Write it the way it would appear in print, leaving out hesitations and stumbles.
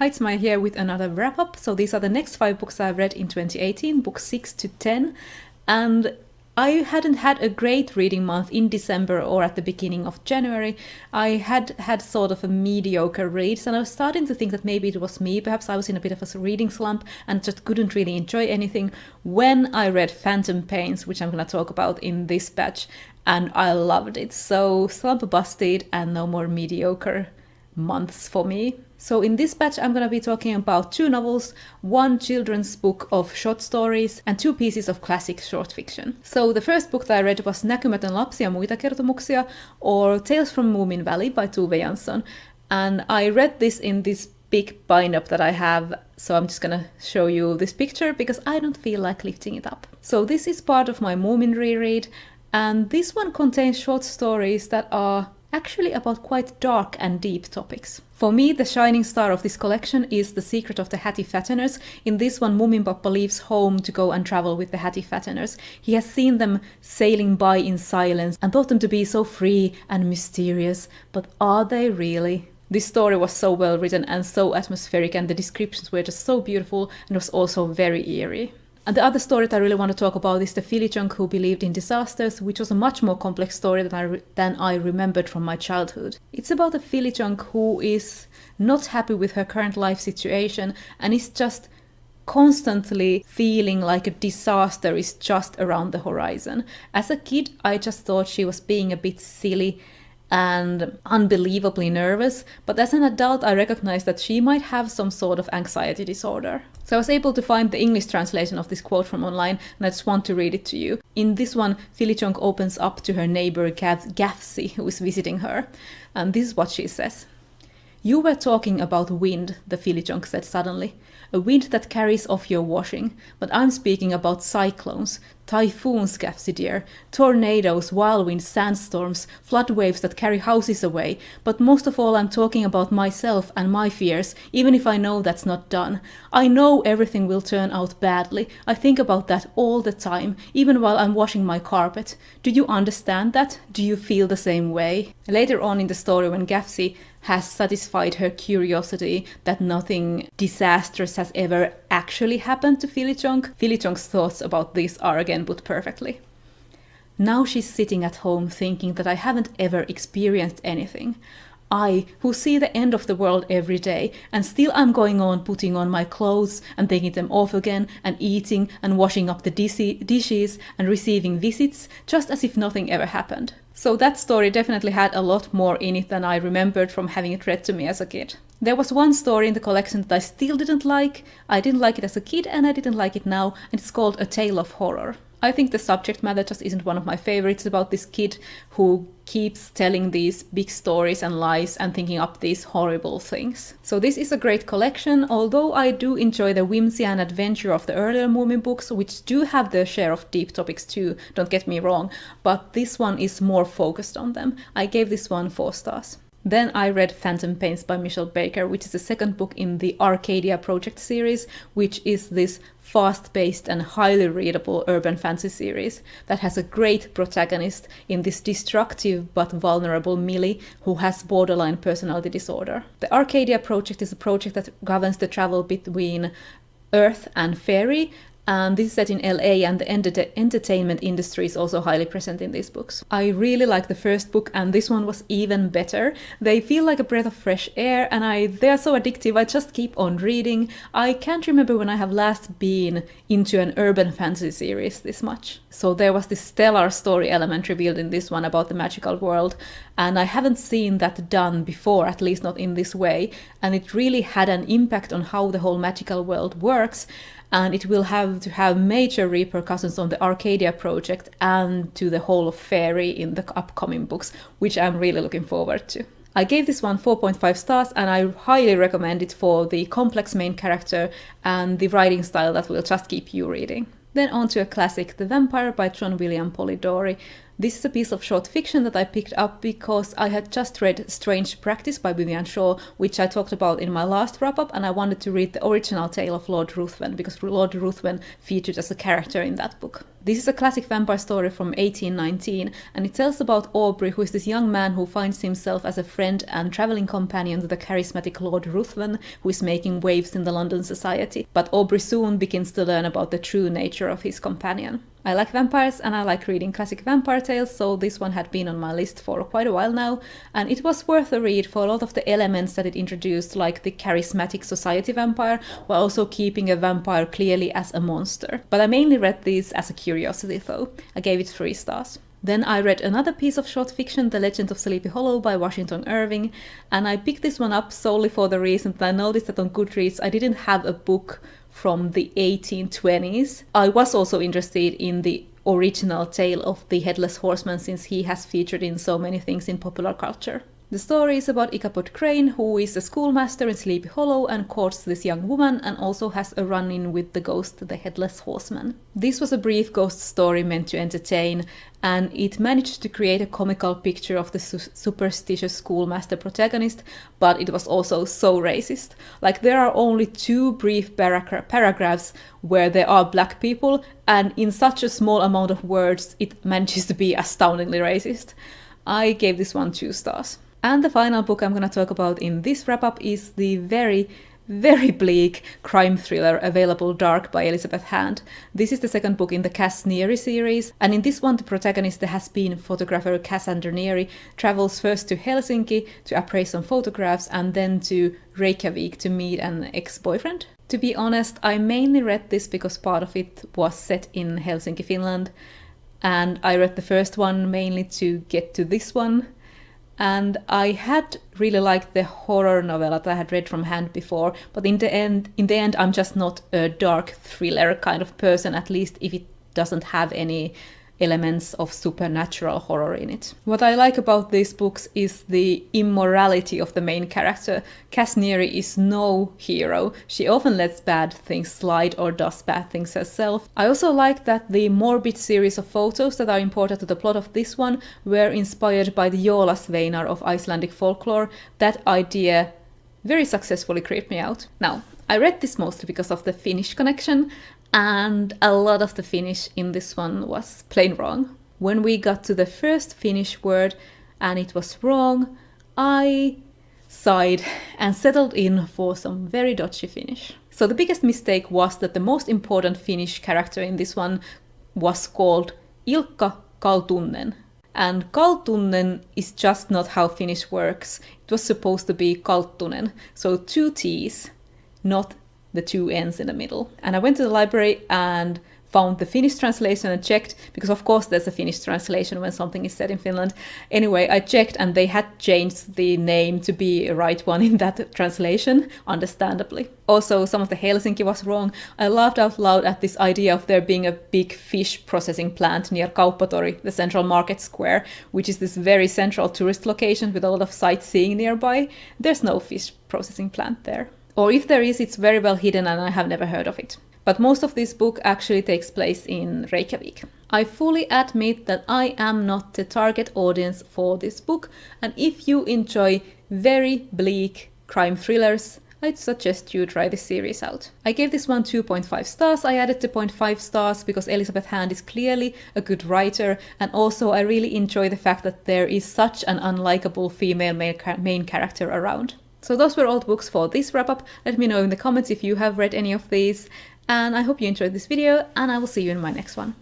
Hi, it's Maija here with another wrap-up. So these are the next 5 books I've read in 2018, books 6 to 10. And I hadn't had a great reading month in December or at the beginning of January. I had sort of a mediocre reads, and I was starting to think that maybe it was me. Perhaps I was in a bit of a reading slump and just couldn't really enjoy anything when I read Phantom Pains, which I'm going to talk about in this batch, and I loved it. So slump busted and no more mediocre months for me. So in this batch I'm going to be talking about 2 novels, 1 children's book of short stories and 2 pieces of classic short fiction. So the first book that I read was Näkymätön lapsi ja muita kertomuksia, or Tales from Moominvalley by Tove Jansson. And I read this in this big bind-up that I have, so I'm just gonna show you this picture because I don't feel like lifting it up. So this is part of my Moomin reread, and this one contains short stories that are actually about quite dark and deep topics. For me, the shining star of this collection is The Secret of the Hatty Fatteners. In this one, Moominpappa leaves home to go and travel with the Hatty Fatteners. He has seen them sailing by in silence and thought them to be so free and mysterious, but are they really? This story was so well written and so atmospheric, and the descriptions were just so beautiful, and was also very eerie. And the other story that I really want to talk about is The Filichunk Who Believed in Disasters, which was a much more complex story than I remembered from my childhood. It's about a Filichunk who is not happy with her current life situation and is just constantly feeling like a disaster is just around the horizon. As a kid, I just thought she was being a bit silly and unbelievably nervous, but as an adult I recognized that she might have some sort of anxiety disorder. So I was able to find the English translation of this quote from online, and I just want to read it to you. In this one, Filichunk opens up to her neighbor Gafsi, who is visiting her, and this is what she says. "You were talking about wind," the Filichunk said suddenly. "A wind that carries off your washing. But I'm speaking about cyclones, typhoons, Gafsi dear, tornadoes, whirlwinds, sandstorms, flood waves that carry houses away. But most of all I'm talking about myself and my fears, even if I know that's not done. I know everything will turn out badly. I think about that all the time, even while I'm washing my carpet. Do you understand that? Do you feel the same way?" Later on in the story, when Gafsi has satisfied her curiosity that nothing disastrous has ever actually happened to Filichunk, Filichunk's thoughts about this are again put perfectly. "Now she's sitting at home thinking that I haven't ever experienced anything. I, who see the end of the world every day, and still I'm going on putting on my clothes and taking them off again and eating and washing up the dishes and receiving visits, just as if nothing ever happened." So that story definitely had a lot more in it than I remembered from having it read to me as a kid. There was one story in the collection that I still didn't like. I didn't like it as a kid and I didn't like it now, and it's called A Tale of Horror. I think the subject matter just isn't one of my favorites, about this kid who keeps telling these big stories and lies and thinking up these horrible things. So this is a great collection, although I do enjoy the whimsy and adventure of the earlier Moomin books, which do have their share of deep topics too, don't get me wrong, but this one is more focused on them. I gave this one 4 stars. Then I read Phantom Pains by Michelle Baker, which is the second book in the Arcadia Project series, which is this fast-paced and highly readable urban fantasy series that has a great protagonist in this destructive but vulnerable Millie who has borderline personality disorder. The Arcadia Project is a project that governs the travel between Earth and Fairy, and this is set in LA, and the entertainment industry is also highly present in these books. I really like the first book, and this one was even better. They feel like a breath of fresh air, and they are so addictive, I just keep on reading. I can't remember when I have last been into an urban fantasy series this much. So there was this stellar story element revealed in this one about the magical world, and I haven't seen that done before, at least not in this way, and it really had an impact on how the whole magical world works. And it will have to have major repercussions on the Arcadia Project and to the whole of Fairy in the upcoming books, which I'm really looking forward to. I gave this one 4.5 stars, and I highly recommend it for the complex main character and the writing style that will just keep you reading. Then on to a classic, The Vampyre by John William Polidori. This is a piece of short fiction that I picked up because I had just read Strange Practice by Vivian Shaw, which I talked about in my last wrap-up, and I wanted to read the original tale of Lord Ruthven because Lord Ruthven featured as a character in that book. This is a classic vampire story from 1819, and it tells about Aubrey, who is this young man who finds himself as a friend and traveling companion to the charismatic Lord Ruthven, who is making waves in the London society. But Aubrey soon begins to learn about the true nature of his companion. I like vampires and I like reading classic vampire tales, so this one had been on my list for quite a while now, and it was worth a read for a lot of the elements that it introduced, like the charismatic society vampire, while also keeping a vampire clearly as a monster. But I mainly read these as a curiosity though. I gave it 3 stars. Then I read another piece of short fiction, The Legend of Sleepy Hollow by Washington Irving, and I picked this one up solely for the reason that I noticed that on Goodreads I didn't have a book from the 1820s. I was also interested in the original tale of the Headless Horseman, since he has featured in so many things in popular culture. The story is about Ichabod Crane, who is a schoolmaster in Sleepy Hollow and courts this young woman, and also has a run-in with the ghost, the Headless Horseman. This was a brief ghost story meant to entertain, and it managed to create a comical picture of the superstitious schoolmaster protagonist, but it was also so racist. Like, there are only 2 brief paragraphs where there are black people, and in such a small amount of words it manages to be astoundingly racist. I gave this one 2 stars. And the final book I'm going to talk about in this wrap-up is the very bleak crime thriller Available Dark by Elizabeth Hand. This is the second book in the Cass Neary series, and in this one the protagonist, the has-been photographer Cassander Neary, travels first to Helsinki to appraise some photographs and then to Reykjavik to meet an ex-boyfriend. To be honest, I mainly read this because part of it was set in Helsinki, Finland, and I read the first one mainly to get to this one. And I had really liked the horror novella that I had read from Hand before, but in the end, I'm just not a dark thriller kind of person, at least if it doesn't have any elements of supernatural horror in it. What I like about these books is the immorality of the main character. Cass Neary is no hero. She often lets bad things slide or does bad things herself. I also like that the morbid series of photos that are important to the plot of this one were inspired by the Jólasveinar of Icelandic folklore. That idea very successfully creeped me out. Now, I read this mostly because of the Finnish connection, and a lot of the Finnish in this one was plain wrong. When we got to the first Finnish word and it was wrong, I sighed and settled in for some very dodgy Finnish. So the biggest mistake was that the most important Finnish character in this one was called Ilkka Kaltunen. And Kaltunen is just not how Finnish works. It was supposed to be Kalttunen, so 2 T's, not the 2 N's in the middle. And I went to the library and found the Finnish translation and checked, because of course there's a Finnish translation when something is set in Finland. Anyway, I checked and they had changed the name to be a right one in that translation, understandably. Also, some of the Helsinki was wrong. I laughed out loud at this idea of there being a big fish processing plant near Kauppatori, the central market square, which is this very central tourist location with a lot of sightseeing nearby. There's no fish processing plant there. Or if there is, it's very well hidden and I have never heard of it. But most of this book actually takes place in Reykjavik. I fully admit that I am not the target audience for this book, and if you enjoy very bleak crime thrillers, I'd suggest you try this series out. I gave this one 2.5 stars. I added the 0.5 stars because Elizabeth Hand is clearly a good writer, and also I really enjoy the fact that there is such an unlikable female main character around. So those were all the books for this wrap-up. Let me know in the comments if you have read any of these, and I hope you enjoyed this video, and I will see you in my next one.